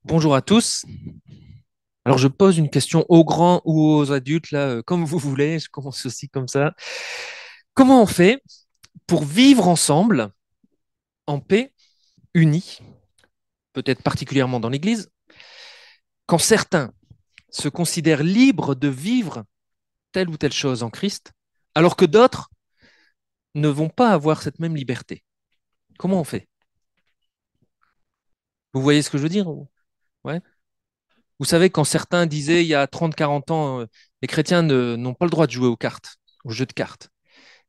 Bonjour à tous. Alors, je pose une question aux grands ou aux adultes, là, comme vous voulez. Je commence aussi comme ça. Comment on fait pour vivre ensemble, en paix, unis, peut-être particulièrement dans l'Église, quand certains se considèrent libres de vivre telle ou telle chose en Christ, alors que d'autres ne vont pas avoir cette même liberté? Comment on fait? Vous voyez ce que je veux dire? Ouais. Vous savez, quand certains disaient il y a 30, 40 ans, les chrétiens n'ont pas le droit de jouer aux cartes, aux jeux de cartes.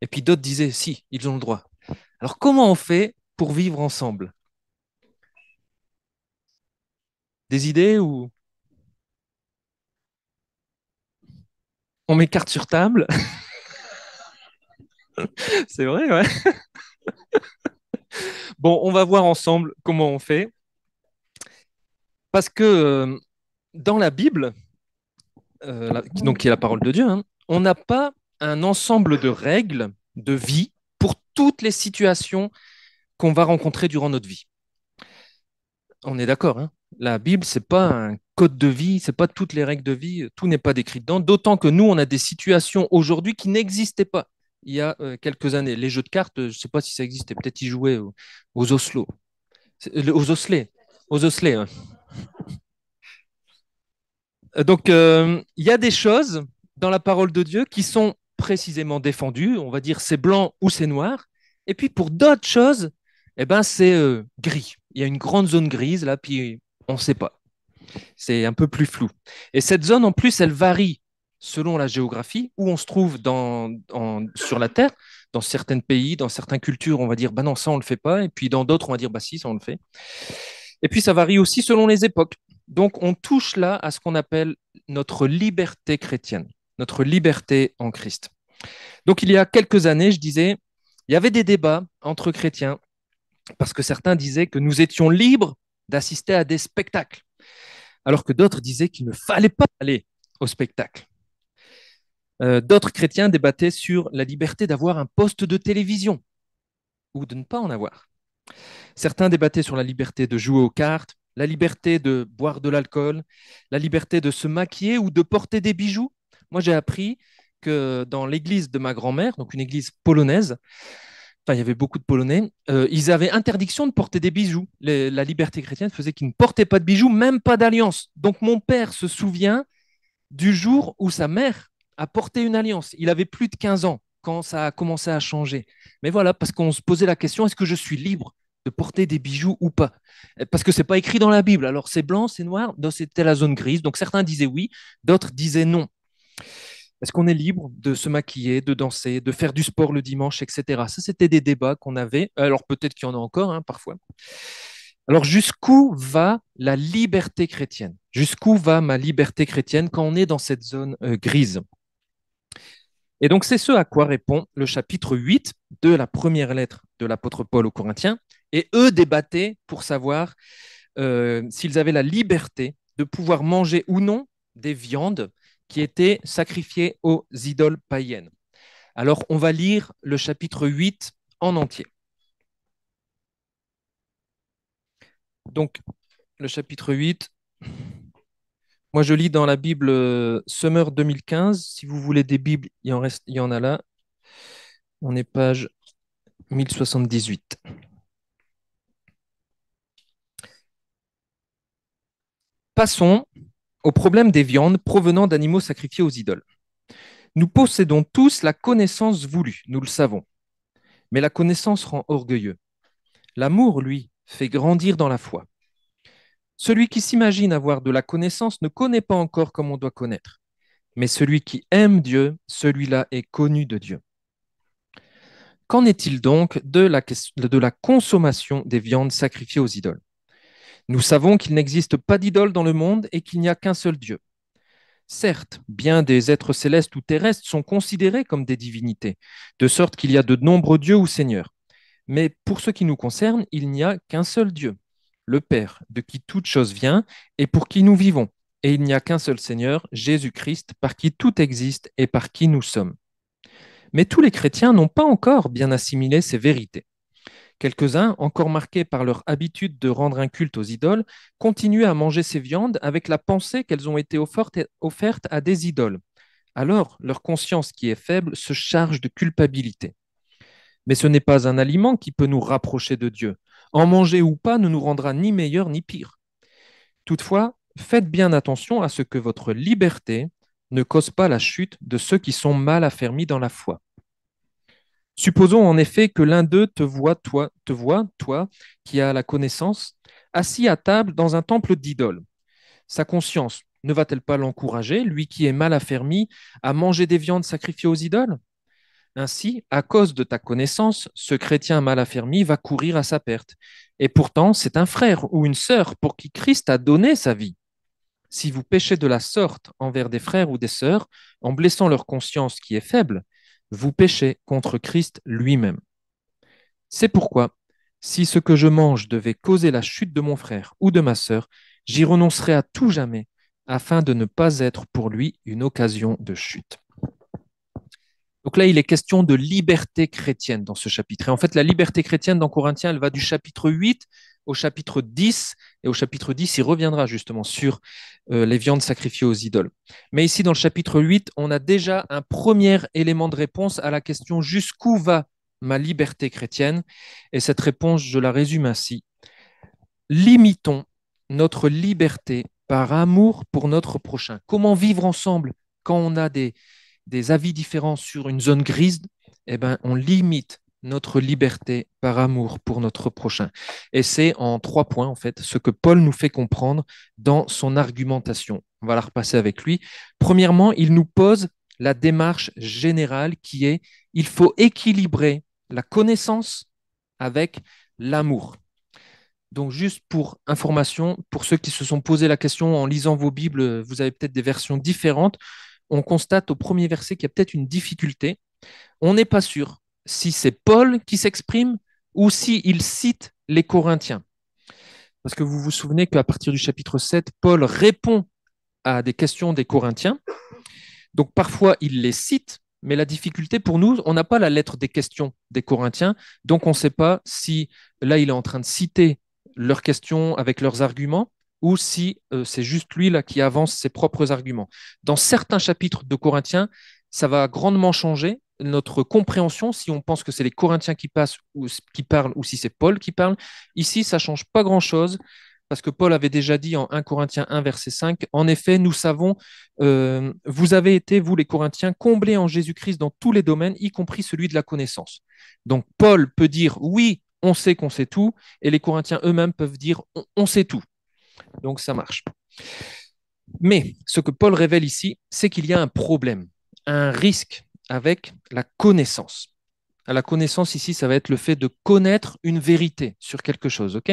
Et puis d'autres disaient, si, ils ont le droit. Alors comment on fait pour vivre ensemble? Des idées ou on met carte sur table? C'est vrai, ouais. Bon, on va voir ensemble comment on fait. Parce que dans la Bible, donc qui est la parole de Dieu, hein, on n'a pas un ensemble de règles de vie pour toutes les situations qu'on va rencontrer durant notre vie. On est d'accord, hein? La Bible, c'est pas un code de vie, c'est pas toutes les règles de vie, tout n'est pas décrit dedans. D'autant que nous, on a des situations aujourd'hui qui n'existaient pas il y a quelques années. Les jeux de cartes, je sais pas si ça existait, peut-être ils jouaient aux Oslo, aux osselets, aux osselets. Hein. Donc, il y a des choses dans la parole de Dieu qui sont précisément défendues. On va dire c'est blanc ou c'est noir. Et puis pour d'autres choses, eh ben, c'est gris. Il y a une grande zone grise là, puis on ne sait pas. C'est un peu plus flou. Et cette zone, en plus, elle varie selon la géographie où on se trouve sur la Terre. Dans certains pays, dans certaines cultures, on va dire, bah non, ça, on ne le fait pas. Et puis dans d'autres, on va dire, bah si, ça, on le fait. Et puis ça varie aussi selon les époques. Donc on touche là à ce qu'on appelle notre liberté chrétienne, notre liberté en Christ. Donc il y a quelques années, je disais, il y avait des débats entre chrétiens parce que certains disaient que nous étions libres d'assister à des spectacles alors que d'autres disaient qu'il ne fallait pas aller au spectacle. D'autres chrétiens débattaient sur la liberté d'avoir un poste de télévision ou de ne pas en avoir. Certains débattaient sur la liberté de jouer aux cartes, la liberté de boire de l'alcool, la liberté de se maquiller ou de porter des bijoux. Moi, j'ai appris que dans l'église de ma grand-mère, donc une église polonaise, enfin, il y avait beaucoup de Polonais, ils avaient interdiction de porter des bijoux. La liberté chrétienne faisait qu'ils ne portaient pas de bijoux, même pas d'alliance. Donc, mon père se souvient du jour où sa mère a porté une alliance. Il avait plus de 15 ans quand ça a commencé à changer. Mais voilà, parce qu'on se posait la question, est-ce que je suis libre de porter des bijoux ou pas? Parce que c'est pas écrit dans la Bible. Alors c'est blanc, c'est noir, donc c'était la zone grise. Donc certains disaient oui, d'autres disaient non. Est-ce qu'on est libre de se maquiller, de danser, de faire du sport le dimanche, etc. Ça, c'était des débats qu'on avait. Alors peut-être qu'il y en a encore, hein, parfois. Alors jusqu'où va la liberté chrétienne? Jusqu'où va ma liberté chrétienne quand on est dans cette zone grise? Et donc c'est ce à quoi répond le chapitre 8 de la première lettre de l'apôtre Paul aux Corinthiens. Et eux débattaient pour savoir s'ils avaient la liberté de pouvoir manger ou non des viandes qui étaient sacrifiées aux idoles païennes. Alors on va lire le chapitre 8 en entier. Donc le chapitre 8, moi je lis dans la Bible Summer 2015. Si vous voulez des Bibles, il y en a là. On est page 1078. Passons au problème des viandes provenant d'animaux sacrifiés aux idoles. Nous possédons tous la connaissance voulue, nous le savons, mais la connaissance rend orgueilleux. L'amour, lui, fait grandir dans la foi. Celui qui s'imagine avoir de la connaissance ne connaît pas encore comme on doit connaître, mais celui qui aime Dieu, celui-là est connu de Dieu. Qu'en est-il donc de la consommation des viandes sacrifiées aux idoles? Nous savons qu'il n'existe pas d'idole dans le monde et qu'il n'y a qu'un seul Dieu. Certes, bien des êtres célestes ou terrestres sont considérés comme des divinités, de sorte qu'il y a de nombreux dieux ou seigneurs. Mais pour ce qui nous concerne, il n'y a qu'un seul Dieu, le Père, de qui toute chose vient et pour qui nous vivons. Et il n'y a qu'un seul Seigneur, Jésus-Christ, par qui tout existe et par qui nous sommes. Mais tous les chrétiens n'ont pas encore bien assimilé ces vérités. Quelques-uns, encore marqués par leur habitude de rendre un culte aux idoles, continuent à manger ces viandes avec la pensée qu'elles ont été offertes à des idoles. Alors, leur conscience qui est faible se charge de culpabilité. Mais ce n'est pas un aliment qui peut nous rapprocher de Dieu. En manger ou pas ne nous rendra ni meilleur ni pire. Toutefois, faites bien attention à ce que votre liberté ne cause pas la chute de ceux qui sont mal affermis dans la foi. Supposons en effet que l'un d'eux toi, qui as la connaissance, assis à table dans un temple d'idoles. Sa conscience ne va-t-elle pas l'encourager, lui qui est mal affermi, à manger des viandes sacrifiées aux idoles? Ainsi, à cause de ta connaissance, ce chrétien mal affermi va courir à sa perte. Et pourtant, c'est un frère ou une sœur pour qui Christ a donné sa vie. Si vous péchez de la sorte envers des frères ou des sœurs, en blessant leur conscience qui est faible, vous péchez contre Christ lui-même. C'est pourquoi, si ce que je mange devait causer la chute de mon frère ou de ma sœur, j'y renoncerai à tout jamais, afin de ne pas être pour lui une occasion de chute. Donc là, il est question de liberté chrétienne dans ce chapitre. Et en fait, la liberté chrétienne dans Corinthiens, elle va du chapitre 8 au chapitre 10. Et au chapitre 10, il reviendra justement sur les viandes sacrifiées aux idoles. Mais ici, dans le chapitre 8, on a déjà un premier élément de réponse à la question jusqu'où va ma liberté chrétienne? Et cette réponse, je la résume ainsi. Limitons notre liberté par amour pour notre prochain. Comment vivre ensemble quand on a des avis différents sur une zone grise? Eh ben, on limite notre liberté par amour pour notre prochain. Et c'est en 3 points, en fait, ce que Paul nous fait comprendre dans son argumentation. On va la repasser avec lui. Premièrement, il nous pose la démarche générale qui est, il faut équilibrer la connaissance avec l'amour. Donc, juste pour information, pour ceux qui se sont posé la question en lisant vos Bibles, vous avez peut-être des versions différentes. On constate au premier verset qu'il y a peut-être une difficulté. On n'est pas sûr si c'est Paul qui s'exprime ou s'il cite les Corinthiens. Parce que vous vous souvenez qu'à partir du chapitre 7, Paul répond à des questions des Corinthiens. Donc parfois, il les cite, mais la difficulté pour nous, on n'a pas la lettre des questions des Corinthiens, donc on ne sait pas si là, il est en train de citer leurs questions avec leurs arguments ou si c'est juste lui là qui avance ses propres arguments. Dans certains chapitres de Corinthiens, ça va grandement changer notre compréhension si on pense que c'est les Corinthiens qui parlent ou si c'est Paul qui parle. Ici, ça change pas grand-chose parce que Paul avait déjà dit en 1 Corinthiens 1, verset 5, en effet, nous savons, vous avez été, vous les Corinthiens, comblés en Jésus-Christ dans tous les domaines, y compris celui de la connaissance. Donc Paul peut dire, oui, on sait qu'on sait tout, et les Corinthiens eux-mêmes peuvent dire, on sait tout. Donc ça marche. Mais ce que Paul révèle ici, c'est qu'il y a un problème, un risque avec la connaissance. À la connaissance ici, ça va être le fait de connaître une vérité sur quelque chose, ok?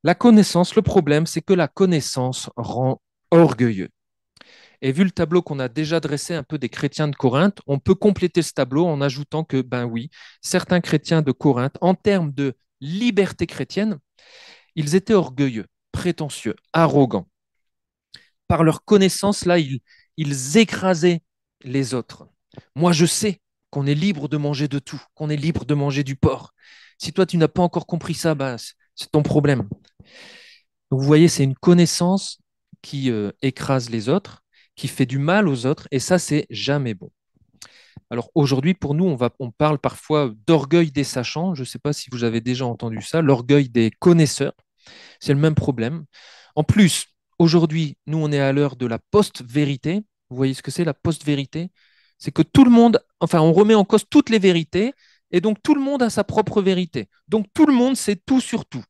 La connaissance, le problème, c'est que la connaissance rend orgueilleux. Et vu le tableau qu'on a déjà dressé un peu des chrétiens de Corinthe, on peut compléter ce tableau en ajoutant que, ben oui, certains chrétiens de Corinthe, en termes de liberté chrétienne, ils étaient orgueilleux, prétentieux, arrogants. Par leur connaissance, là, ils écrasaient les autres. Moi, je sais qu'on est libre de manger de tout, qu'on est libre de manger du porc. Si toi, tu n'as pas encore compris ça, ben, c'est ton problème. Donc, vous voyez, c'est une connaissance qui écrase les autres, qui fait du mal aux autres, et ça, c'est jamais bon. Alors aujourd'hui, pour nous, on parle parfois d'orgueil des sachants. Je ne sais pas si vous avez déjà entendu ça, l'orgueil des connaisseurs. C'est le même problème. En plus, aujourd'hui, nous, on est à l'heure de la post-vérité. Vous voyez ce que c'est la post-vérité? C'est que tout le monde, enfin, on remet en cause toutes les vérités, et donc tout le monde a sa propre vérité. Donc tout le monde sait tout sur tout.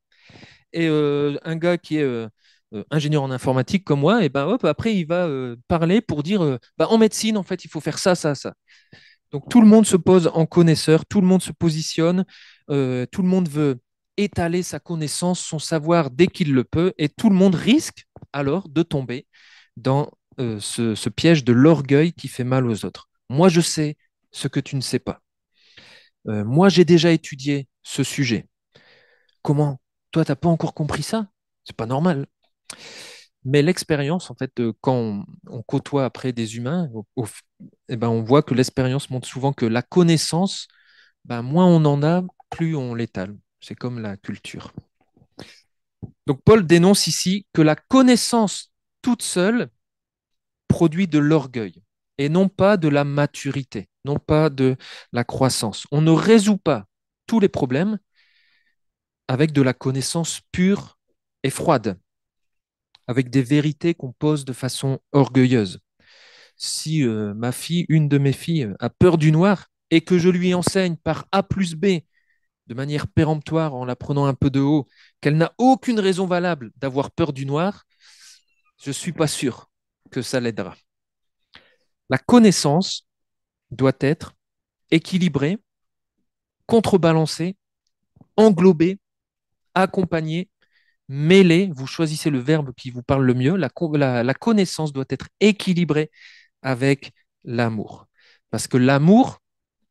Et un gars qui est ingénieur en informatique comme moi, et ben hop, après il va parler pour dire bah, en médecine, en fait, il faut faire ça, ça, ça. Donc tout le monde se pose en connaisseur, tout le monde se positionne, tout le monde veut étaler sa connaissance, son savoir dès qu'il le peut, et tout le monde risque alors de tomber dans ce piège de l'orgueil qui fait mal aux autres. Moi, je sais ce que tu ne sais pas. Moi, j'ai déjà étudié ce sujet. Comment? Toi, t'as pas encore compris ça? C'est pas normal. Mais l'expérience, en fait, quand on côtoie après des humains, eh ben, on voit que l'expérience montre souvent que la connaissance, ben, moins on en a, plus on l'étale. C'est comme la culture. Donc Paul dénonce ici que la connaissance toute seule produit de l'orgueil et non pas de la maturité, non pas de la croissance. On ne résout pas tous les problèmes avec de la connaissance pure et froide, avec des vérités qu'on pose de façon orgueilleuse. Si ma fille, une de mes filles, a peur du noir et que je lui enseigne par A plus B, de manière péremptoire, en la prenant un peu de haut, qu'elle n'a aucune raison valable d'avoir peur du noir, je ne suis pas sûr que ça l'aidera. La connaissance doit être équilibrée, contrebalancée, englobée, accompagnée, mêlée. Vous choisissez le verbe qui vous parle le mieux. La connaissance doit être équilibrée avec l'amour. Parce que l'amour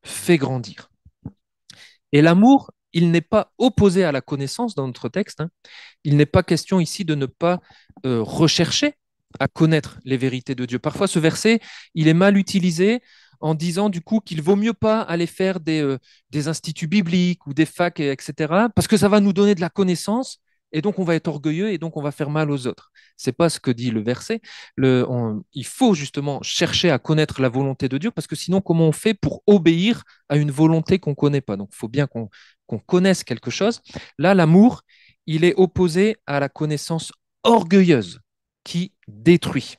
fait grandir. Et l'amour, il n'est pas opposé à la connaissance dans notre texte, hein. Il n'est pas question ici de ne pas rechercher à connaître les vérités de Dieu. Parfois, ce verset, il est mal utilisé en disant du coup qu'il vaut mieux pas aller faire des instituts bibliques ou des facs, etc., parce que ça va nous donner de la connaissance et donc on va être orgueilleux et donc on va faire mal aux autres. C'est pas ce que dit le verset. Il faut justement chercher à connaître la volonté de Dieu parce que sinon, comment on fait pour obéir à une volonté qu'on ne connaît pas? Donc, il faut bien qu'on connaisse quelque chose. Là, l'amour, il est opposé à la connaissance orgueilleuse qui détruit.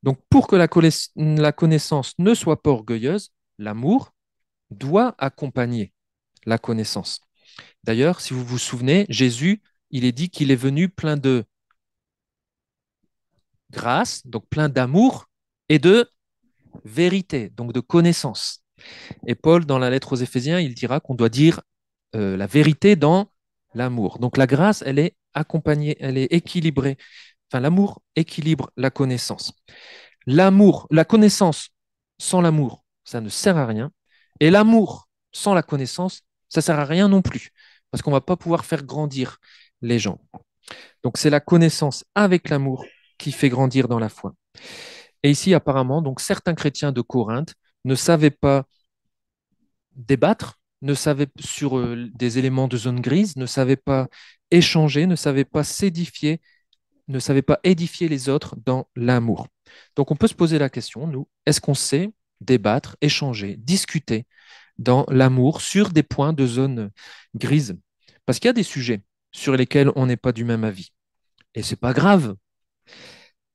Donc, pour que la connaissance ne soit pas orgueilleuse, l'amour doit accompagner la connaissance. D'ailleurs, si vous vous souvenez, Jésus, il est dit qu'il est venu plein de grâce, donc plein d'amour, et de vérité, donc de connaissance. Et Paul, dans la lettre aux Éphésiens, il dira qu'on doit dire la vérité dans l'amour. Donc la grâce, elle est accompagnée, elle est équilibrée. Enfin, l'amour équilibre la connaissance. L'amour, la connaissance sans l'amour, ça ne sert à rien. Et l'amour sans la connaissance, ça ne sert à rien non plus, parce qu'on ne va pas pouvoir faire grandir les gens. Donc c'est la connaissance avec l'amour qui fait grandir dans la foi. Et ici, apparemment, donc certains chrétiens de Corinthe ne savaient pas débattre, ne savaient sur des éléments de zone grise, ne savaient pas échanger, ne savaient pas s'édifier, ne savaient pas édifier les autres dans l'amour. Donc on peut se poser la question, nous, est-ce qu'on sait débattre, échanger, discuter dans l'amour sur des points de zone grise? Parce qu'il y a des sujets sur lesquels on n'est pas du même avis. Et c'est pas grave.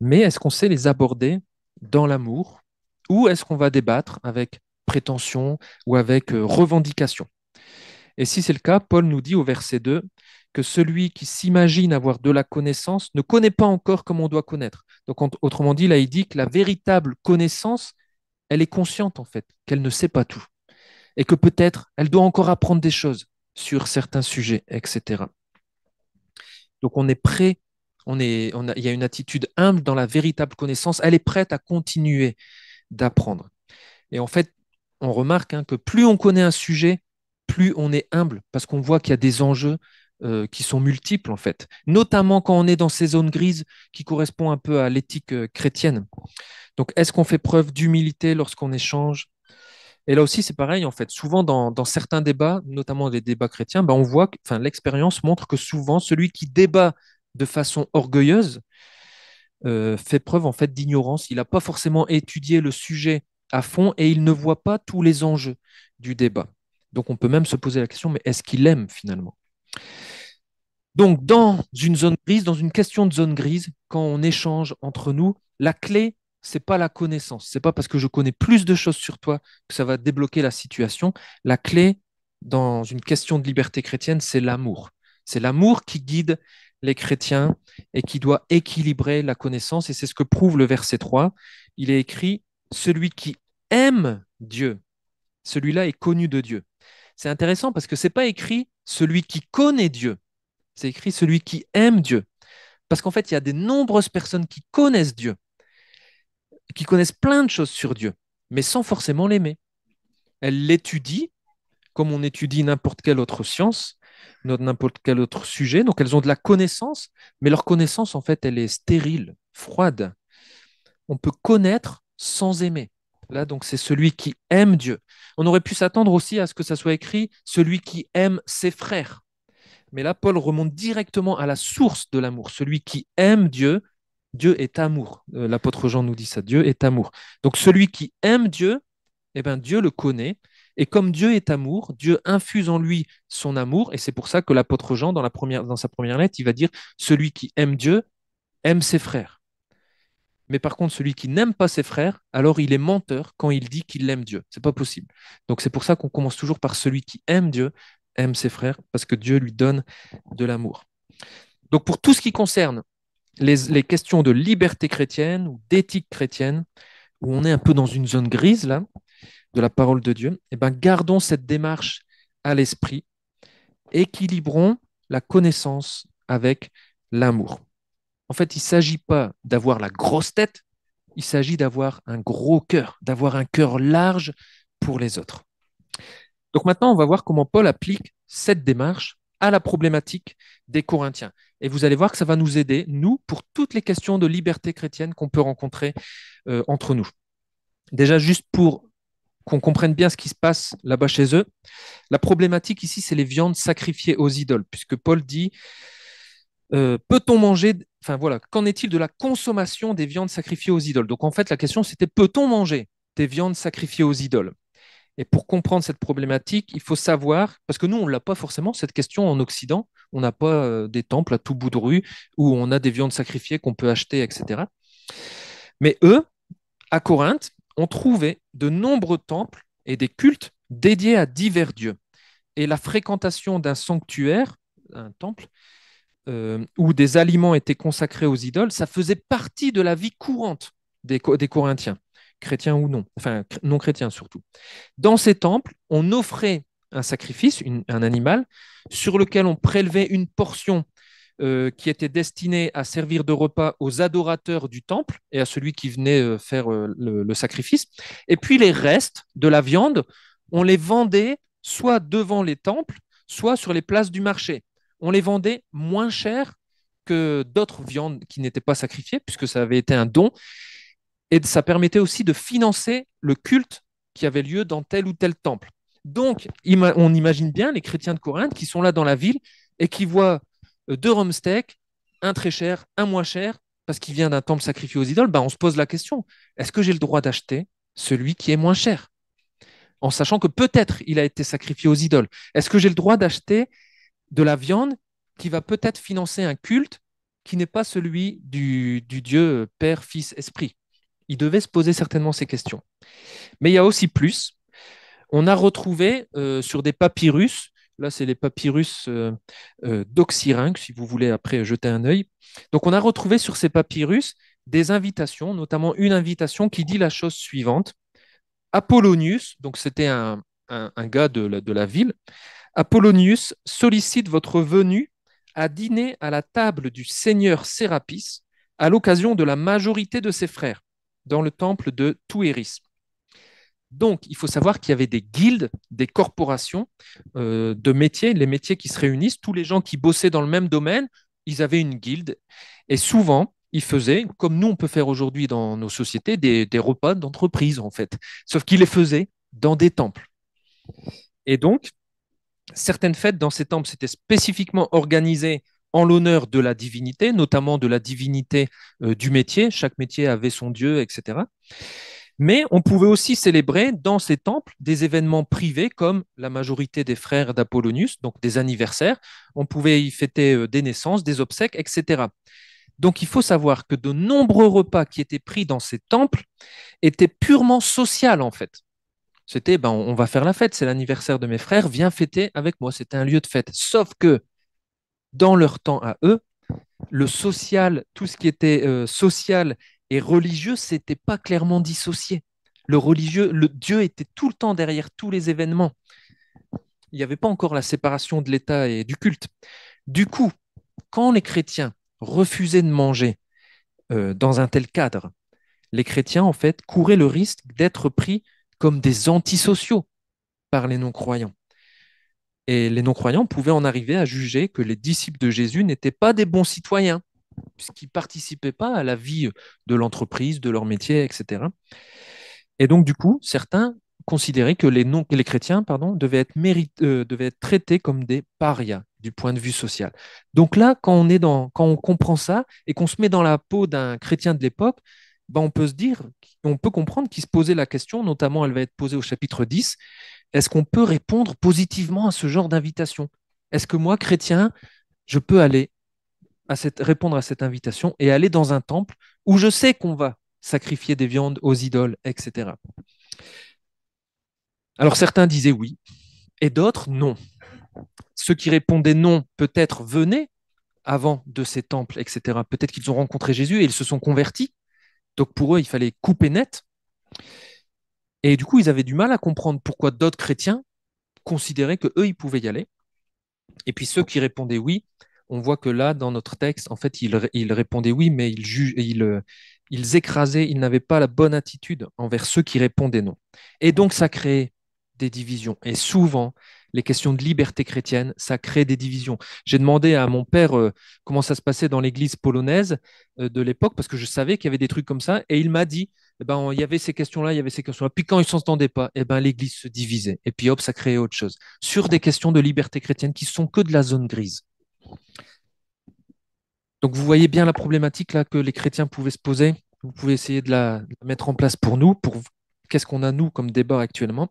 Mais est-ce qu'on sait les aborder dans l'amour ou est-ce qu'on va débattre avec prétention ou avec revendication? Et si c'est le cas, Paul nous dit au verset 2 que celui qui s'imagine avoir de la connaissance ne connaît pas encore comme on doit connaître. Donc, autrement dit, là, il dit que la véritable connaissance, elle est consciente en fait, qu'elle ne sait pas tout et que peut-être elle doit encore apprendre des choses sur certains sujets, etc. Donc, on est prêt, il y a une attitude humble dans la véritable connaissance, elle est prête à continuer d'apprendre. Et en fait, on remarque que plus on connaît un sujet, plus on est humble, parce qu'on voit qu'il y a des enjeux qui sont multiples, en fait, notamment quand on est dans ces zones grises qui correspondent un peu à l'éthique chrétienne. Donc, est-ce qu'on fait preuve d'humilité lorsqu'on échange? Et là aussi, c'est pareil, en fait. Souvent, dans certains débats, notamment les débats chrétiens, on voit que l'expérience montre que souvent, celui qui débat de façon orgueilleuse fait preuve en fait d'ignorance. Il n'a pas forcément étudié le sujet à fond et il ne voit pas tous les enjeux du débat. Donc on peut même se poser la question, mais est-ce qu'il aime finalement? Donc dans une zone grise, dans une question de zone grise, quand on échange entre nous, la clé, c'est pas la connaissance. C'est pas parce que je connais plus de choses sur toi que ça va débloquer la situation. La clé dans une question de liberté chrétienne, c'est l'amour. C'est l'amour qui guide les chrétiens et qui doit équilibrer la connaissance. Et c'est ce que prouve le verset 3. Il est écrit, celui qui aime Dieu, celui-là est connu de Dieu. C'est intéressant parce que c'est pas écrit celui qui connaît Dieu, c'est écrit celui qui aime Dieu. Parce qu'en fait, il y a de nombreuses personnes qui connaissent Dieu, qui connaissent plein de choses sur Dieu, mais sans forcément l'aimer. Elles l'étudient comme on étudie n'importe quelle autre science, n'importe quel autre sujet. Donc elles ont de la connaissance, mais leur connaissance, en fait, elle est stérile, froide. On peut connaître sans aimer. Là, donc, c'est celui qui aime Dieu. On aurait pu s'attendre aussi à ce que ça soit écrit celui qui aime ses frères. Mais là, Paul remonte directement à la source de l'amour. Celui qui aime Dieu, Dieu est amour. L'apôtre Jean nous dit ça, Dieu est amour. Donc celui qui aime Dieu, eh ben, Dieu le connaît. Et comme Dieu est amour, Dieu infuse en lui son amour. Et c'est pour ça que l'apôtre Jean, dans sa première lettre, il va dire, celui qui aime Dieu, aime ses frères. Mais par contre, celui qui n'aime pas ses frères, alors il est menteur quand il dit qu'il aime Dieu. C'est pas possible. Donc c'est pour ça qu'on commence toujours par celui qui aime Dieu, aime ses frères, parce que Dieu lui donne de l'amour. Donc pour tout ce qui concerne les questions de liberté chrétienne ou d'éthique chrétienne, où on est un peu dans une zone grise là, de la parole de Dieu, eh ben, gardons cette démarche à l'esprit, équilibrons la connaissance avec l'amour. En fait, il ne s'agit pas d'avoir la grosse tête, il s'agit d'avoir un gros cœur, d'avoir un cœur large pour les autres. Donc maintenant, on va voir comment Paul applique cette démarche à la problématique des Corinthiens. Et vous allez voir que ça va nous aider, nous, pour toutes les questions de liberté chrétienne qu'on peut rencontrer entre nous. Déjà, juste pour qu'on comprenne bien ce qui se passe là-bas chez eux, la problématique ici, c'est les viandes sacrifiées aux idoles, puisque Paul dit peut-on manger, enfin voilà, qu'en est-il de la consommation des viandes sacrifiées aux idoles? Donc en fait, la question c'était peut-on manger des viandes sacrifiées aux idoles? Et pour comprendre cette problématique, il faut savoir, parce que nous, on ne l'a pas forcément, cette question en Occident, on n'a pas des temples à tout bout de rue où on a des viandes sacrifiées qu'on peut acheter, etc. Mais eux, à Corinthe, ont trouvé de nombreux temples et des cultes dédiés à divers dieux. Et la fréquentation d'un sanctuaire, un temple, où des aliments étaient consacrés aux idoles, ça faisait partie de la vie courante des Corinthiens, chrétiens ou non, enfin non chrétiens surtout. Dans ces temples, on offrait un sacrifice, un animal, sur lequel on prélevait une portion qui était destinée à servir de repas aux adorateurs du temple et à celui qui venait faire le sacrifice. Et puis les restes de la viande, on les vendait soit devant les temples, soit sur les places du marché. On les vendait moins cher que d'autres viandes qui n'étaient pas sacrifiées, puisque ça avait été un don, et ça permettait aussi de financer le culte qui avait lieu dans tel ou tel temple. Donc, on imagine bien les chrétiens de Corinthe qui sont là dans la ville et qui voient deux rhum steak, un très cher, un moins cher, parce qu'il vient d'un temple sacrifié aux idoles. Ben, on se pose la question, est-ce que j'ai le droit d'acheter celui qui est moins cher? En sachant que peut-être il a été sacrifié aux idoles. Est-ce que j'ai le droit d'acheter de la viande qui va peut-être financer un culte qui n'est pas celui du Dieu Père, Fils, Esprit? Il devait se poser certainement ces questions. Mais il y a aussi plus. On a retrouvé sur des papyrus, là c'est les papyrus d'Oxyrhynque, si vous voulez après jeter un œil. Donc on a retrouvé sur ces papyrus des invitations, notamment une invitation qui dit la chose suivante. Apollonius, donc c'était un gars de la ville, Apollonius sollicite votre venue à dîner à la table du seigneur Sérapis à l'occasion de la majorité de ses frères dans le temple de Touéris. Donc, il faut savoir qu'il y avait des guildes, des corporations de métiers, les métiers qui se réunissent, tous les gens qui bossaient dans le même domaine, ils avaient une guilde. Et souvent, ils faisaient, comme nous on peut faire aujourd'hui dans nos sociétés, des repas d'entreprise, en fait. Sauf qu'ils les faisaient dans des temples. Et donc, certaines fêtes dans ces temples, c'était spécifiquement organisé en l'honneur de la divinité, notamment de la divinité du métier. Chaque métier avait son dieu, etc. Mais on pouvait aussi célébrer dans ces temples des événements privés comme la majorité des frères d'Apollonius, donc des anniversaires. On pouvait y fêter des naissances, des obsèques, etc. Donc il faut savoir que de nombreux repas qui étaient pris dans ces temples étaient purement sociaux en fait. C'était, ben, on va faire la fête, c'est l'anniversaire de mes frères, viens fêter avec moi. C'était un lieu de fête. Sauf que dans leur temps à eux, le social, tout ce qui était social et religieux, c'était pas clairement dissocié. Le religieux, le Dieu était tout le temps derrière tous les événements. Il n'y avait pas encore la séparation de l'État et du culte. Du coup, quand les chrétiens refusaient de manger dans un tel cadre, les chrétiens, en fait, couraient le risque d'être pris comme des antisociaux par les non-croyants. Et les non-croyants pouvaient en arriver à juger que les disciples de Jésus n'étaient pas des bons citoyens, puisqu'ils ne participaient pas à la vie de l'entreprise, de leur métier, etc. Et donc, du coup, certains considéraient que les chrétiens pardon, devaient être traités comme des parias du point de vue social. Donc là, quand on comprend ça et qu'on se met dans la peau d'un chrétien de l'époque, ben on peut se dire, on peut comprendre qu'il se posait la question, notamment elle va être posée au chapitre 10, est-ce qu'on peut répondre positivement à ce genre d'invitation? Est-ce que moi, chrétien, je peux aller répondre à cette invitation et aller dans un temple où je sais qu'on va sacrifier des viandes aux idoles, etc. Alors certains disaient oui et d'autres non. Ceux qui répondaient non, peut-être venaient avant de ces temples, etc. Peut-être qu'ils ont rencontré Jésus et ils se sont convertis. Donc pour eux, il fallait couper net. Et du coup, ils avaient du mal à comprendre pourquoi d'autres chrétiens considéraient que eux, ils pouvaient y aller. Et puis ceux qui répondaient oui, on voit que là, dans notre texte, en fait, ils répondaient oui, mais ils écrasaient, ils n'avaient pas la bonne attitude envers ceux qui répondaient non. Et donc, ça créait des divisions. Et souvent, les questions de liberté chrétienne, ça crée des divisions. J'ai demandé à mon père comment ça se passait dans l'église polonaise de l'époque, parce que je savais qu'il y avait des trucs comme ça, et il m'a dit, eh ben, il y avait ces questions-là, il y avait ces questions-là. Puis quand ils ne s'entendaient pas, eh ben, l'église se divisait. Et puis hop, ça créait autre chose. Sur des questions de liberté chrétienne qui sont que de la zone grise. Donc vous voyez bien la problématique là que les chrétiens pouvaient se poser. Vous pouvez essayer de la mettre en place pour nous, pour qu'est-ce qu'on a nous comme débat actuellement.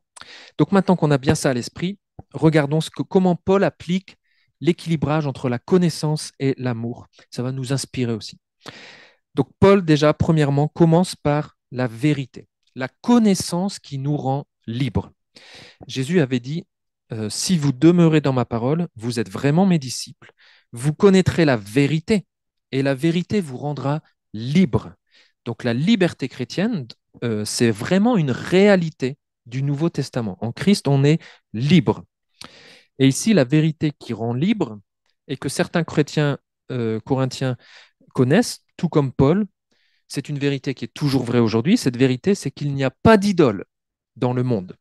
Donc maintenant qu'on a bien ça à l'esprit, regardons comment Paul applique l'équilibrage entre la connaissance et l'amour. Ça va nous inspirer aussi. Donc Paul, déjà, premièrement, commence par la vérité, la connaissance qui nous rend libres. Jésus avait dit, si vous demeurez dans ma parole, vous êtes vraiment mes disciples, vous connaîtrez la vérité et la vérité vous rendra libre. Donc la liberté chrétienne, c'est vraiment une réalité du Nouveau Testament. En Christ, on est libre. Et ici, la vérité qui rend libre et que certains chrétiens corinthiens connaissent, tout comme Paul, c'est une vérité qui est toujours vraie aujourd'hui. Cette vérité, c'est qu'il n'y a pas d'idole dans le monde.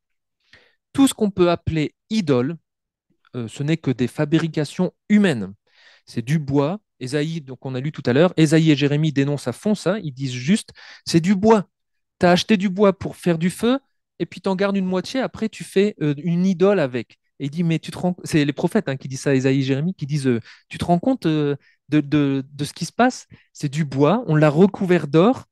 Tout ce qu'on peut appeler idole, ce n'est que des fabrications humaines. C'est du bois. Ésaïe, donc on a lu tout à l'heure, Ésaïe et Jérémie dénoncent à fond ça. Ils disent juste, c'est du bois. Tu as acheté du bois pour faire du feu, et puis tu en gardes une moitié, après tu fais une idole avec. Et il dit, mais tu te rends... C'est les prophètes qui disent ça, Ésaïe et Jérémie, qui disent, tu te rends compte de ce qui se passe? C'est du bois, on l'a recouvert d'or,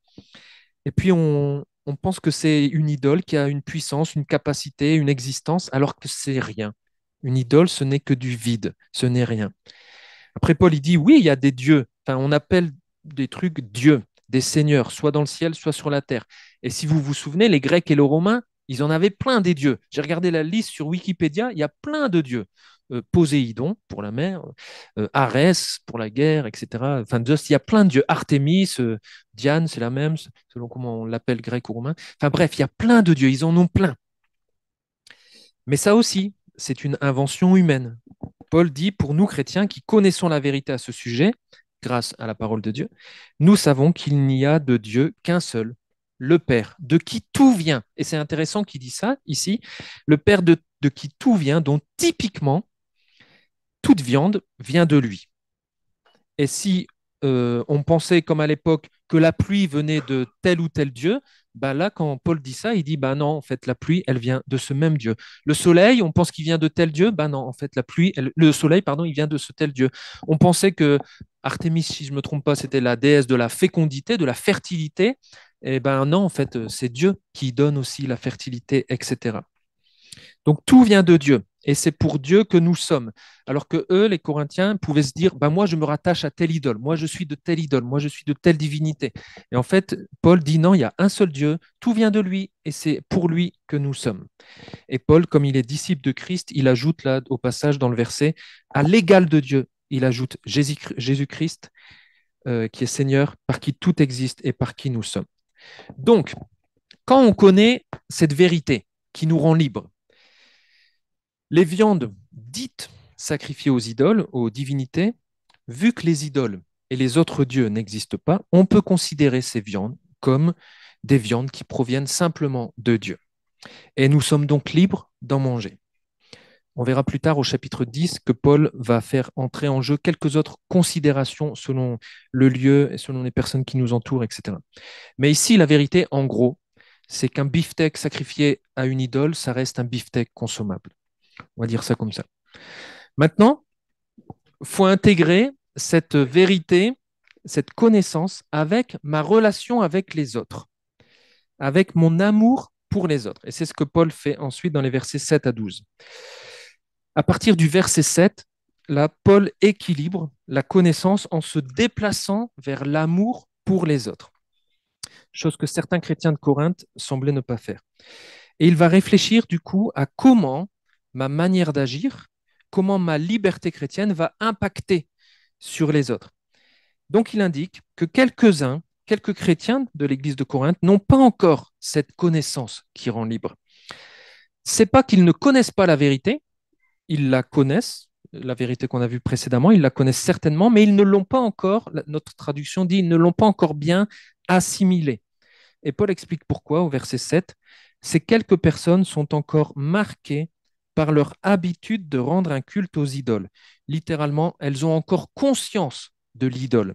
et puis on pense que c'est une idole qui a une puissance, une capacité, une existence, alors que c'est rien. Une idole, ce n'est que du vide, ce n'est rien. Après, Paul, il dit, oui, il y a des dieux. Enfin, on appelle des trucs dieux, des seigneurs, soit dans le ciel, soit sur la terre. Et si vous vous souvenez, les Grecs et les Romains, ils en avaient plein des dieux. J'ai regardé la liste sur Wikipédia, il y a plein de dieux. Poséidon pour la mer, Arès pour la guerre, etc. Enfin, il y a plein de dieux. Artémis, Diane, c'est la même, selon comment on l'appelle grec ou romain. Enfin bref, il y a plein de dieux, ils en ont plein. Mais ça aussi, c'est une invention humaine. Paul dit, pour nous chrétiens qui connaissons la vérité à ce sujet, grâce à la parole de Dieu, nous savons qu'il n'y a de Dieu qu'un seul, le Père, de qui tout vient. Et c'est intéressant qu'il dit ça ici, le Père de qui tout vient, dont typiquement toute viande vient de lui. Et si on pensait, comme à l'époque, que la pluie venait de tel ou tel Dieu, bah là, quand Paul dit ça, il dit, bah non, en fait, la pluie, elle vient de ce même Dieu. Le soleil, on pense qu'il vient de tel Dieu, bah non, en fait, le soleil, pardon, il vient de ce tel Dieu. On pensait que Artémis, si je ne me trompe pas, c'était la déesse de la fécondité, de la fertilité. Et ben non, en fait, c'est Dieu qui donne aussi la fertilité, etc. Donc tout vient de Dieu et c'est pour Dieu que nous sommes. Alors que eux, les Corinthiens, pouvaient se dire, bah, moi je me rattache à telle idole, moi je suis de telle idole, moi je suis de telle divinité. Et en fait, Paul dit non, il y a un seul Dieu, tout vient de lui et c'est pour lui que nous sommes. Et Paul, comme il est disciple de Christ, il ajoute là au passage dans le verset, à l'égal de Dieu, il ajoute Jésus-Christ, qui est Seigneur, par qui tout existe et par qui nous sommes. Donc, quand on connaît cette vérité qui nous rend libres, les viandes dites sacrifiées aux idoles, aux divinités, vu que les idoles et les autres dieux n'existent pas, on peut considérer ces viandes comme des viandes qui proviennent simplement de Dieu. Et nous sommes donc libres d'en manger. On verra plus tard au chapitre 10 que Paul va faire entrer en jeu quelques autres considérations selon le lieu et selon les personnes qui nous entourent, etc. Mais ici, la vérité, en gros, c'est qu'un beefsteak sacrifié à une idole, ça reste un beefsteak consommable. On va dire ça comme ça. Maintenant, il faut intégrer cette vérité, cette connaissance avec ma relation avec les autres, avec mon amour pour les autres. Et c'est ce que Paul fait ensuite dans les versets 7 à 12. À partir du verset 7, là, Paul équilibre la connaissance en se déplaçant vers l'amour pour les autres, chose que certains chrétiens de Corinthe semblaient ne pas faire. Et il va réfléchir du coup à comment ma manière d'agir, comment ma liberté chrétienne va impacter sur les autres. Donc il indique que quelques-uns, quelques chrétiens de l'église de Corinthe n'ont pas encore cette connaissance qui rend libre. C'est pas qu'ils ne connaissent pas la vérité, ils la connaissent, la vérité qu'on a vue précédemment, ils la connaissent certainement, mais ils ne l'ont pas encore, notre traduction dit, ils ne l'ont pas encore bien assimilée. Et Paul explique pourquoi au verset 7. Ces quelques personnes sont encore marquées par leur habitude de rendre un culte aux idoles. Littéralement, elles ont encore conscience de l'idole.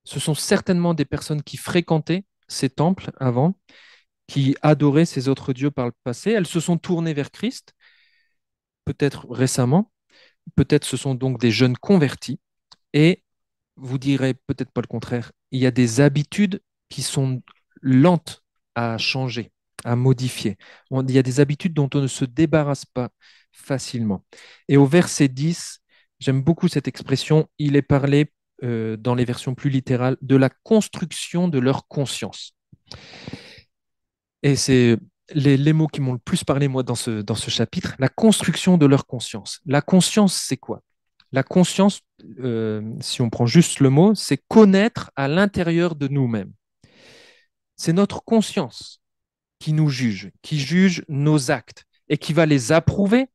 Ce sont certainement des personnes qui fréquentaient ces temples avant, qui adoraient ces autres dieux par le passé. Elles se sont tournées vers Christ, peut-être récemment, peut-être ce sont donc des jeunes convertis, et vous direz peut-être pas le contraire, il y a des habitudes qui sont lentes à changer, à modifier. Il y a des habitudes dont on ne se débarrasse pas facilement. Et au verset 10, j'aime beaucoup cette expression, il est parlé dans les versions plus littérales de la construction de leur conscience. Et c'est les mots qui m'ont le plus parlé, moi, dans ce chapitre, la construction de leur conscience. La conscience, c'est quoi? La conscience, si on prend juste le mot, c'est connaître à l'intérieur de nous-mêmes. C'est notre conscience qui juge nos actes et qui va les approuver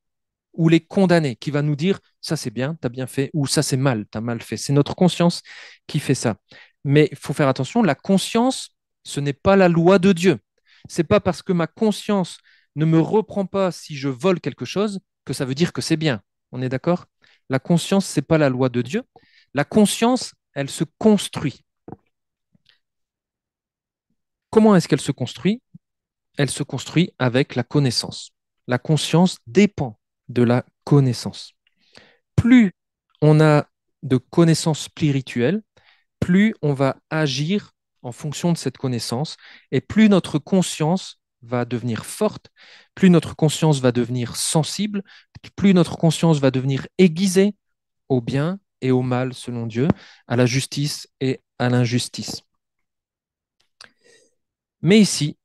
ou les condamner, qui va nous dire ça c'est bien, tu as bien fait, ou ça c'est mal, tu as mal fait. C'est notre conscience qui fait ça. Mais il faut faire attention, la conscience, ce n'est pas la loi de Dieu. C'est pas parce que ma conscience ne me reprend pas si je vole quelque chose que ça veut dire que c'est bien. On est d'accord? La conscience, c'est pas la loi de Dieu. La conscience, elle se construit. Comment est-ce qu'elle se construit? Elle se construit avec la connaissance. La conscience dépend de la connaissance. Plus on a de connaissances spirituelles, plus on va agir en fonction de cette connaissance et plus notre conscience va devenir forte, plus notre conscience va devenir sensible, plus notre conscience va devenir aiguisée au bien et au mal selon Dieu, à la justice et à l'injustice. Mais ici,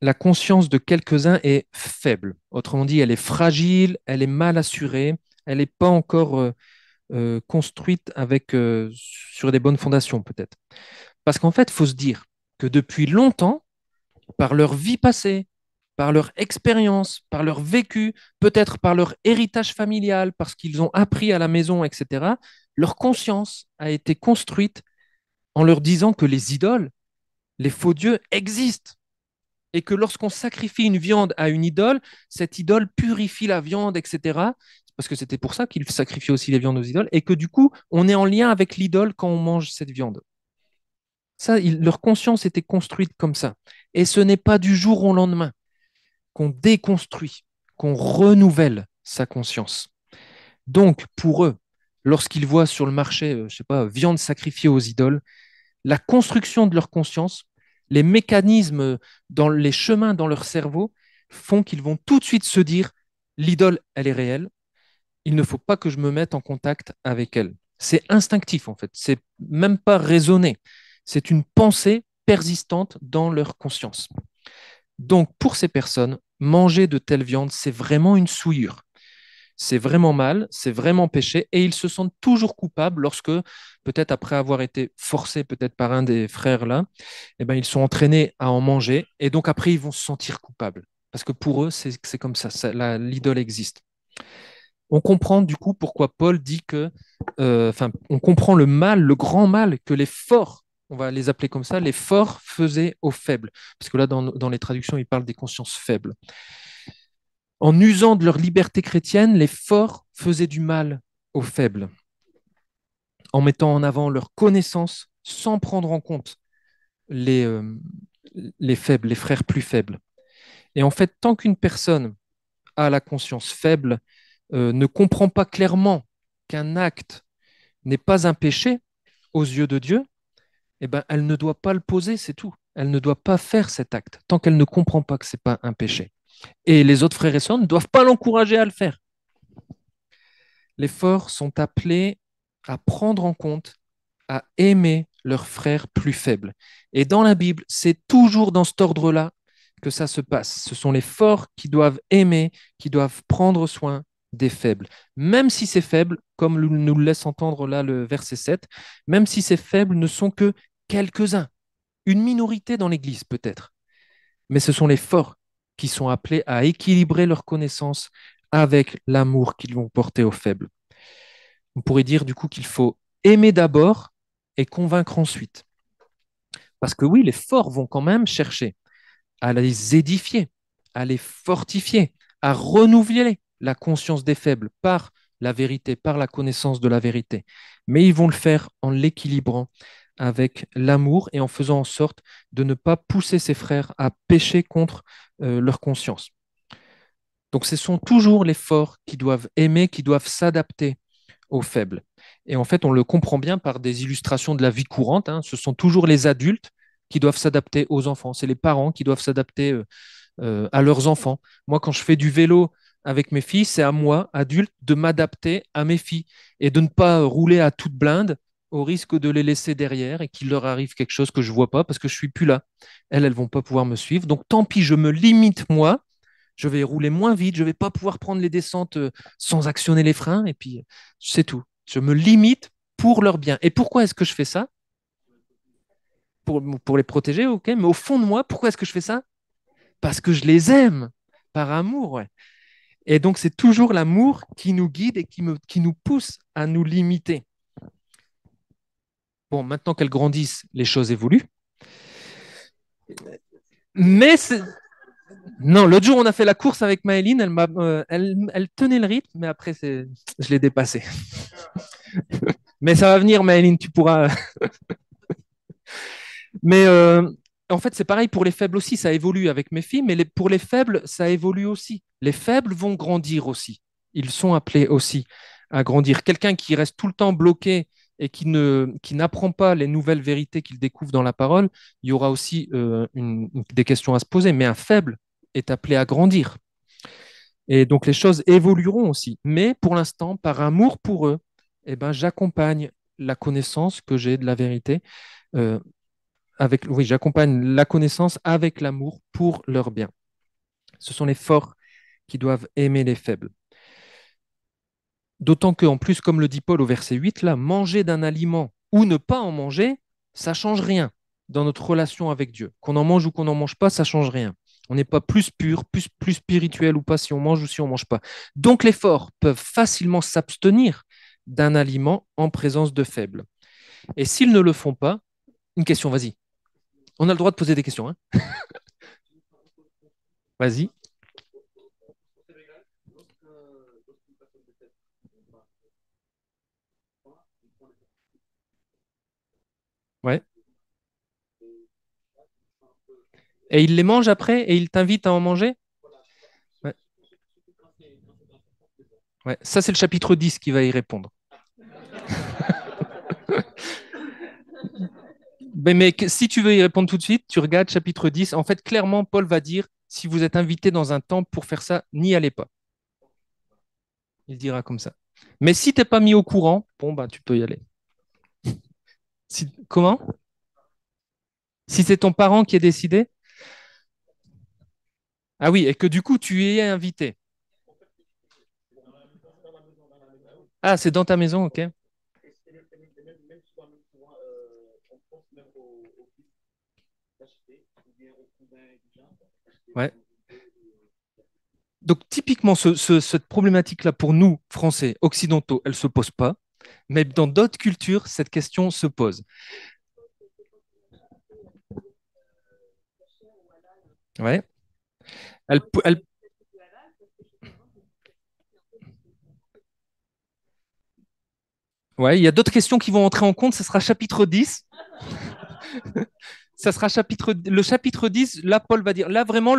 la conscience de quelques-uns est faible. Autrement dit, elle est fragile, elle est mal assurée, elle n'est pas encore construite avec, sur des bonnes fondations peut-être. Parce qu'en fait, il faut se dire que depuis longtemps, par leur vie passée, par leur expérience, par leur vécu, peut-être par leur héritage familial, parce qu'ils ont appris à la maison, etc., leur conscience a été construite en leur disant que les idoles, les faux dieux existent et que lorsqu'on sacrifie une viande à une idole, cette idole purifie la viande, etc. Parce que c'était pour ça qu'ils sacrifiaient aussi les viandes aux idoles, et que du coup, on est en lien avec l'idole quand on mange cette viande. Ça, leur conscience était construite comme ça. Et ce n'est pas du jour au lendemain qu'on déconstruit, qu'on renouvelle sa conscience. Donc, pour eux, lorsqu'ils voient sur le marché, je sais pas, viande sacrifiée aux idoles, la construction de leur conscience, les mécanismes dans les chemins dans leur cerveau font qu'ils vont tout de suite se dire l'idole, elle est réelle, il ne faut pas que je me mette en contact avec elle. C'est instinctif en fait, c'est même pas raisonné, c'est une pensée persistante dans leur conscience. Donc pour ces personnes, manger de telle viande, c'est vraiment une souillure. C'est vraiment mal, c'est vraiment péché, et ils se sentent toujours coupables lorsque, peut-être après avoir été forcés peut-être par un des frères là, eh ben, ils sont entraînés à en manger, et donc après ils vont se sentir coupables. Parce que pour eux, c'est comme ça, l'idole existe. On comprend du coup pourquoi Paul dit que, on comprend le mal, le grand mal que les forts, on va les appeler comme ça, les forts faisaient aux faibles. Parce que là, dans les traductions, il parle des consciences faibles. En usant de leur liberté chrétienne, les forts faisaient du mal aux faibles, en mettant en avant leur connaissance sans prendre en compte les, euh, les faibles, les frères plus faibles. Et en fait, tant qu'une personne a la conscience faible, ne comprend pas clairement qu'un acte n'est pas un péché aux yeux de Dieu, eh ben, elle ne doit pas le poser, c'est tout. Elle ne doit pas faire cet acte tant qu'elle ne comprend pas que ce n'est pas un péché. Et les autres frères et sœurs ne doivent pas l'encourager à le faire. Les forts sont appelés à prendre en compte, à aimer leurs frères plus faibles. Et dans la Bible, c'est toujours dans cet ordre-là que ça se passe. Ce sont les forts qui doivent aimer, qui doivent prendre soin des faibles. Même si ces faibles, comme nous le laisse entendre là le verset 7, même si ces faibles ne sont que quelques-uns, une minorité dans l'Église peut-être, mais ce sont les forts qui sont appelés à équilibrer leur connaissance avec l'amour qu'ils vont porter aux faibles. On pourrait dire du coup qu'il faut aimer d'abord et convaincre ensuite. Parce que oui, les forts vont quand même chercher à les édifier, à les fortifier, à renouveler la conscience des faibles par la vérité, par la connaissance de la vérité. Mais ils vont le faire en l'équilibrant avec l'amour et en faisant en sorte de ne pas pousser ses frères à pécher contre leur conscience. Donc ce sont toujours les forts qui doivent aimer, qui doivent s'adapter aux faibles. Et en fait, on le comprend bien par des illustrations de la vie courante, hein. Ce sont toujours les adultes qui doivent s'adapter aux enfants. C'est les parents qui doivent s'adapter à leurs enfants. Moi, quand je fais du vélo avec mes filles, c'est à moi, adulte, de m'adapter à mes filles et de ne pas rouler à toute blinde au risque de les laisser derrière et qu'il leur arrive quelque chose que je ne vois pas parce que je ne suis plus là. Elles vont pas pouvoir me suivre. Donc, tant pis, je me limite moi. Je vais rouler moins vite, je ne vais pas pouvoir prendre les descentes sans actionner les freins, et puis c'est tout. Je me limite pour leur bien. Et pourquoi est-ce que je fais ça? Pour les protéger, ok, mais au fond de moi, pourquoi est-ce que je fais ça? Parce que je les aime, par amour, ouais. Et donc, c'est toujours l'amour qui nous guide et qui nous pousse à nous limiter. Bon, maintenant qu'elles grandissent, les choses évoluent. Mais non, l'autre jour, on a fait la course avec Maëline, elle tenait le rythme, mais après, je l'ai dépassée. Mais ça va venir, Maëline, tu pourras. Mais en fait, c'est pareil pour les faibles aussi, ça évolue avec mes filles, mais pour les faibles, ça évolue aussi. Les faibles vont grandir aussi. Ils sont appelés aussi à grandir. Quelqu'un qui reste tout le temps bloqué et qui n'apprend pas les nouvelles vérités qu'il découvre dans la parole, il y aura aussi des questions à se poser. Mais un faible est appelé à grandir. Et donc les choses évolueront aussi. Mais pour l'instant, par amour pour eux, eh ben, j'accompagne la connaissance que j'ai de la vérité euh, oui, j'accompagne la connaissance avec l'amour pour leur bien. Ce sont les forts qui doivent aimer les faibles. D'autant qu'en plus, comme le dit Paul au verset 8, là, manger d'un aliment ou ne pas en manger, ça ne change rien dans notre relation avec Dieu. Qu'on en mange ou qu'on n'en mange pas, ça ne change rien. On n'est pas plus pur, plus spirituel ou pas si on mange ou si on ne mange pas. Donc les forts peuvent facilement s'abstenir d'un aliment en présence de faibles. Et s'ils ne le font pas, une question, vas-y. On a le droit de poser des questions, hein. Vas-y. Ouais. Et il les mange après et il t'invite à en manger? Ouais. Ouais. Ça, c'est le chapitre 10 qui va y répondre. Si tu veux y répondre tout de suite, tu regardes chapitre 10. En fait, clairement, Paul va dire, si vous êtes invité dans un temple pour faire ça, n'y allez pas. Il dira comme ça. Mais si tu n'es pas mis au courant, bon, bah, tu peux y aller. Comment? Si c'est ton parent qui est décidé? Ah oui, et que du coup, tu y es invité. Ah, c'est dans ta maison, ok. Ouais. Donc, typiquement, cette problématique-là, pour nous, Français, occidentaux, elle ne se pose pas. Mais dans d'autres cultures, cette question se pose. Ouais. Elle- ouais, il y a d'autres questions qui vont entrer en compte. Ce sera chapitre 10. ça sera le chapitre 10. Là, Paul va dire, là vraiment,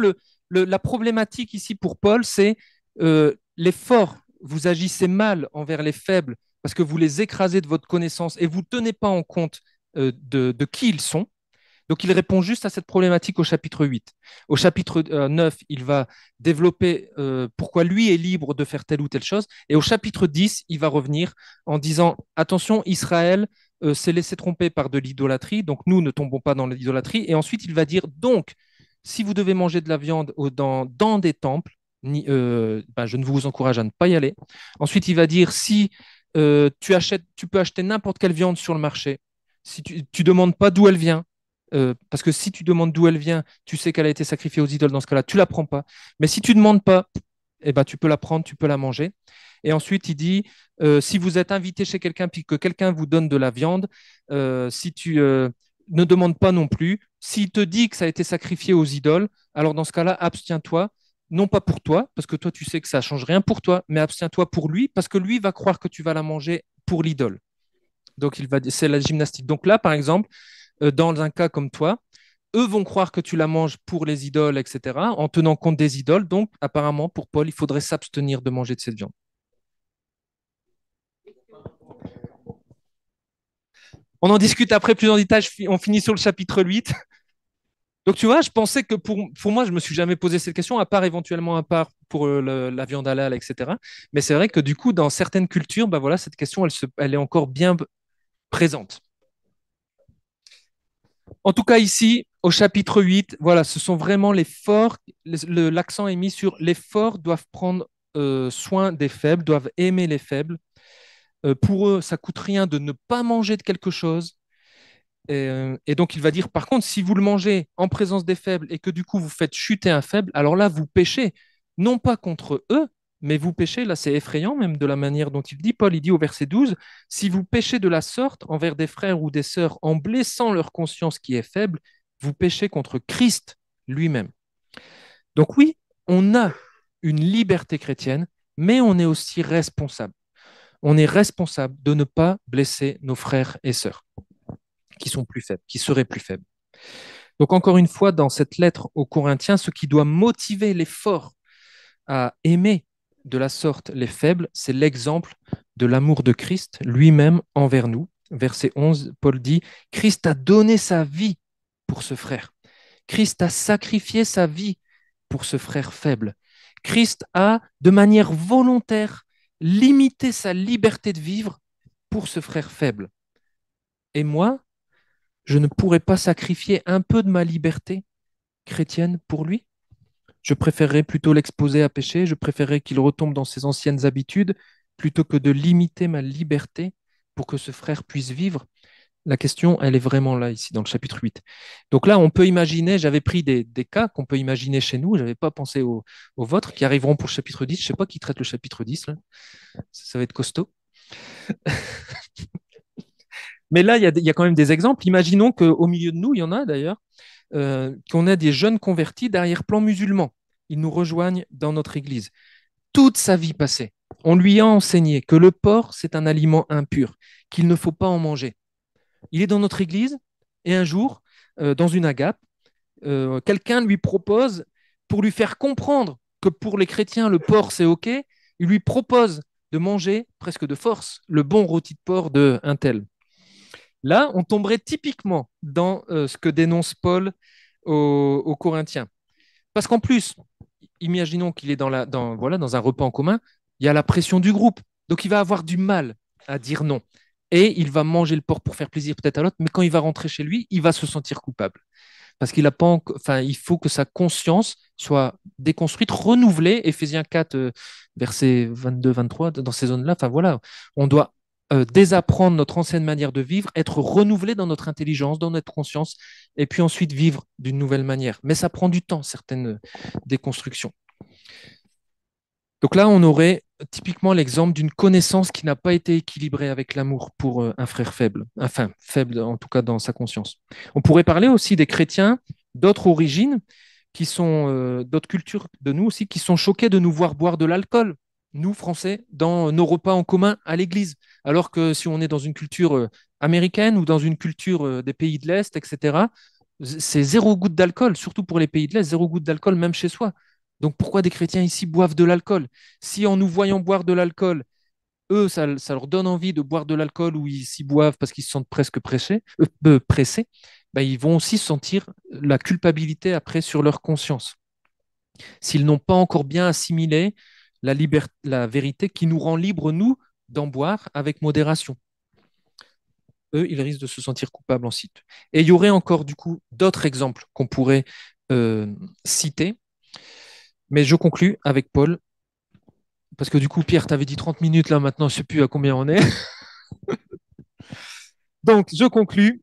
la problématique ici pour Paul, c'est les forts, vous agissez mal envers les faibles parce que vous les écrasez de votre connaissance et vous ne tenez pas en compte de qui ils sont. Donc, il répond juste à cette problématique au chapitre 8. Au chapitre 9, il va développer pourquoi lui est libre de faire telle ou telle chose. Et au chapitre 10, il va revenir en disant, attention, Israël s'est laissé tromper par de l'idolâtrie, donc nous ne tombons pas dans l'idolâtrie. Et ensuite, il va dire, donc, si vous devez manger de la viande dans des temples, ben, je ne vous encourage à ne pas y aller. Ensuite, il va dire, si tu peux acheter n'importe quelle viande sur le marché, si tu ne demandes pas d'où elle vient, parce que si tu demandes d'où elle vient, tu sais qu'elle a été sacrifiée aux idoles, dans ce cas-là, tu la prends pas. Mais si tu ne demandes pas, eh ben, tu peux la prendre, tu peux la manger. Et ensuite, il dit, si vous êtes invité chez quelqu'un, puis que quelqu'un vous donne de la viande, si tu ne demandes pas non plus, s'il te dit que ça a été sacrifié aux idoles, alors dans ce cas-là, abstiens-toi, non pas pour toi, parce que toi, tu sais que ça ne change rien pour toi, mais abstiens-toi pour lui, parce que lui va croire que tu vas la manger pour l'idole. Donc, c'est la gymnastique. Donc là, par exemple, dans un cas comme toi, eux vont croire que tu la manges pour les idoles, etc., en tenant compte des idoles. Donc, apparemment, pour Paul, il faudrait s'abstenir de manger de cette viande. On en discute après plus en détail. On finit sur le chapitre 8. Donc, tu vois, je pensais que pour moi, je ne me suis jamais posé cette question, à part éventuellement pour la viande halal, etc. Mais c'est vrai que du coup, dans certaines cultures, bah voilà, cette question, elle est encore bien présente. En tout cas, ici, au chapitre 8, voilà, ce sont vraiment les forts. L'accent est mis sur les forts doivent prendre soin des faibles, doivent aimer les faibles. Pour eux, ça coûte rien de ne pas manger de quelque chose. Et donc, il va dire, par contre, si vous le mangez en présence des faibles et que du coup, vous faites chuter un faible, alors là, vous péchez, non pas contre eux, mais vous péchez, là c'est effrayant même de la manière dont il dit, Paul, il dit au verset 12, si vous péchez de la sorte envers des frères ou des sœurs en blessant leur conscience qui est faible, vous péchez contre Christ lui-même. Donc oui, on a une liberté chrétienne, mais on est aussi responsable. On est responsable de ne pas blesser nos frères et sœurs qui sont plus faibles, qui seraient plus faibles. Donc encore une fois, dans cette lettre aux Corinthiens, ce qui doit motiver les forts à aimer de la sorte les faibles, c'est l'exemple de l'amour de Christ lui-même envers nous. Verset 11, Paul dit, Christ a donné sa vie pour ce frère. Christ a sacrifié sa vie pour ce frère faible. Christ a, de manière volontaire, limité sa liberté de vivre pour ce frère faible. Et moi, je ne pourrais pas sacrifier un peu de ma liberté chrétienne pour lui? Je préférerais plutôt l'exposer à pécher, je préférerais qu'il retombe dans ses anciennes habitudes plutôt que de limiter ma liberté pour que ce frère puisse vivre. La question, elle est vraiment là, ici, dans le chapitre 8. Donc là, on peut imaginer, j'avais pris des cas qu'on peut imaginer chez nous, je n'avais pas pensé aux vôtres, qui arriveront pour le chapitre 10. Je ne sais pas qui traite le chapitre 10, là. Ça va être costaud. Mais là, il y a quand même des exemples. Imaginons qu'au milieu de nous, il y en a d'ailleurs, qu'on a des jeunes convertis d'arrière-plan musulman. Ils nous rejoignent dans notre église. Toute sa vie passée, on lui a enseigné que le porc, c'est un aliment impur, qu'il ne faut pas en manger. Il est dans notre église et un jour, dans une agape, quelqu'un lui propose, pour lui faire comprendre que pour les chrétiens, le porc, c'est OK, il lui propose de manger presque de force le bon rôti de porc de un tel. Là, on tomberait typiquement dans ce que dénonce Paul aux Corinthiens. Parce qu'en plus, imaginons qu'il est voilà, dans un repas en commun, il y a la pression du groupe. Donc, il va avoir du mal à dire non. Et il va manger le porc pour faire plaisir peut-être à l'autre, mais quand il va rentrer chez lui, il va se sentir coupable. Parce qu'il a pas enfin, il faut que sa conscience soit déconstruite, renouvelée. Éphésiens 4, versets 22-23, dans ces zones-là. Enfin voilà, on doit désapprendre notre ancienne manière de vivre, être renouvelé dans notre intelligence, dans notre conscience, et puis ensuite vivre d'une nouvelle manière. Mais ça prend du temps, certaines déconstructions. Donc là, on aurait typiquement l'exemple d'une connaissance qui n'a pas été équilibrée avec l'amour pour un frère faible, enfin faible en tout cas dans sa conscience. On pourrait parler aussi des chrétiens d'autres origines, qui sont d'autres cultures de nous aussi, qui sont choqués de nous voir boire de l'alcool, nous Français, dans nos repas en commun à l'église. Alors que si on est dans une culture américaine ou dans une culture des pays de l'Est, etc., C'est zéro goutte d'alcool, surtout pour les pays de l'Est, zéro goutte d'alcool même chez soi. Donc pourquoi des chrétiens ici boivent de l'alcool? Si en nous voyant boire de l'alcool, eux, ça leur donne envie de boire de l'alcool ou ils s'y boivent parce qu'ils se sentent presque pressés, ben, ils vont aussi sentir la culpabilité après sur leur conscience. S'ils n'ont pas encore bien assimilé la vérité qui nous rend libres, nous, d'en boire avec modération. Eux, ils risquent de se sentir coupables ensuite. Et il y aurait encore, du coup, d'autres exemples qu'on pourrait euh, citer, mais je conclus avec Paul, parce que du coup, Pierre, tu avais dit 30 minutes, là maintenant, je ne sais plus à combien on est. Donc, je conclus.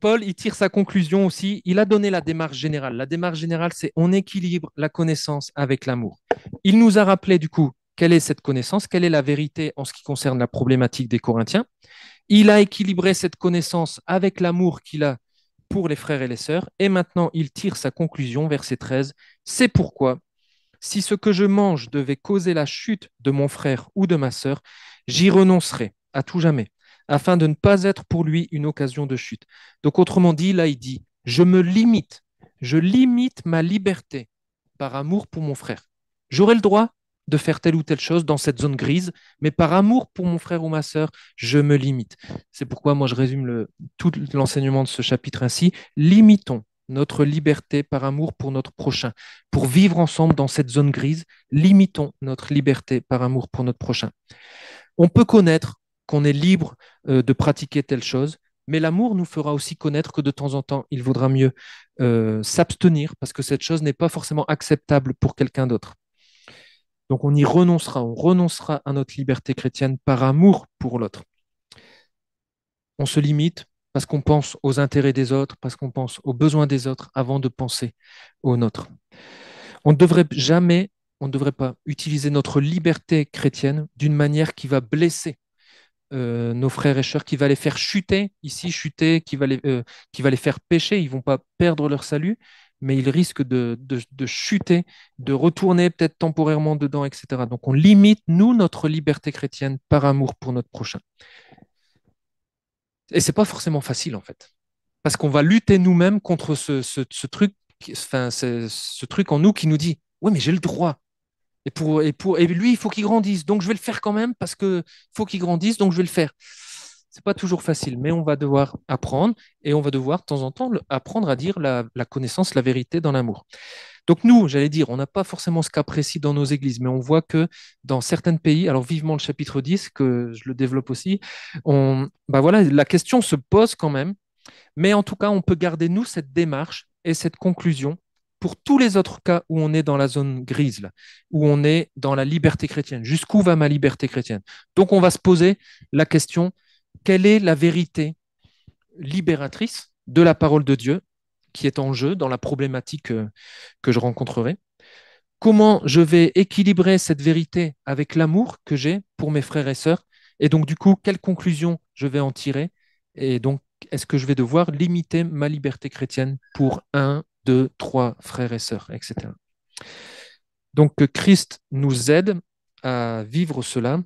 Paul, il tire sa conclusion aussi. Il a donné la démarche générale. La démarche générale, c'est on équilibre la connaissance avec l'amour. Il nous a rappelé, du coup, quelle est cette connaissance, quelle est la vérité en ce qui concerne la problématique des Corinthiens. Il a équilibré cette connaissance avec l'amour qu'il a pour les frères et les sœurs. Et maintenant, il tire sa conclusion, verset 13. C'est pourquoi, si ce que je mange devait causer la chute de mon frère ou de ma sœur, j'y renoncerai à tout jamais, afin de ne pas être pour lui une occasion de chute. Donc, autrement dit, là, il dit, je limite ma liberté par amour pour mon frère. J'aurai le droit de faire telle ou telle chose dans cette zone grise, mais par amour pour mon frère ou ma sœur, je me limite. C'est pourquoi moi je résume tout l'enseignement de ce chapitre ainsi. Limitons notre liberté par amour pour notre prochain. Pour vivre ensemble dans cette zone grise, limitons notre liberté par amour pour notre prochain. On peut connaître qu'on est libre de pratiquer telle chose, mais l'amour nous fera aussi connaître que de temps en temps, il vaudra mieux s'abstenir parce que cette chose n'est pas forcément acceptable pour quelqu'un d'autre. Donc on renoncera à notre liberté chrétienne par amour pour l'autre. On se limite parce qu'on pense aux intérêts des autres, parce qu'on pense aux besoins des autres avant de penser aux nôtres. On ne devrait jamais, on ne devrait pas utiliser notre liberté chrétienne d'une manière qui va blesser nos frères et sœurs, qui va les faire chuter, ici chuter, qui va les faire pécher. Ils ne vont pas perdre leur salut, mais ils risquent de chuter, de retourner peut-être temporairement dedans, etc. Donc on limite, nous, notre liberté chrétienne par amour pour notre prochain. Et c'est pas forcément facile, en fait. Parce qu'on va lutter nous-mêmes contre ce truc, enfin, ce truc en nous qui nous dit, oui, mais j'ai le droit. Et lui, il faut qu'il grandisse. Donc, je vais le faire quand même parce que faut qu'il grandisse, donc je vais le faire. C'est pas toujours facile, mais on va devoir apprendre et on va devoir de temps en temps apprendre à dire la connaissance, la vérité dans l'amour. Donc nous, j'allais dire, on n'a pas forcément ce cas précis dans nos églises, mais on voit que dans certains pays, alors vivement le chapitre 10, que je le développe aussi, bah voilà, la question se pose quand même, mais en tout cas, on peut garder, nous, cette démarche et cette conclusion pour tous les autres cas où on est dans la zone grise, là, où on est dans la liberté chrétienne. Jusqu'où va ma liberté chrétienne? Donc, on va se poser la question, quelle est la vérité libératrice de la parole de Dieu qui est en jeu dans la problématique que je rencontrerai? Comment je vais équilibrer cette vérité avec l'amour que j'ai pour mes frères et sœurs? Et donc, du coup, quelle conclusion je vais en tirer? Et donc, est-ce que je vais devoir limiter ma liberté chrétienne pour un, deux, trois frères et sœurs, etc. Donc, que Christ nous aide à vivre cela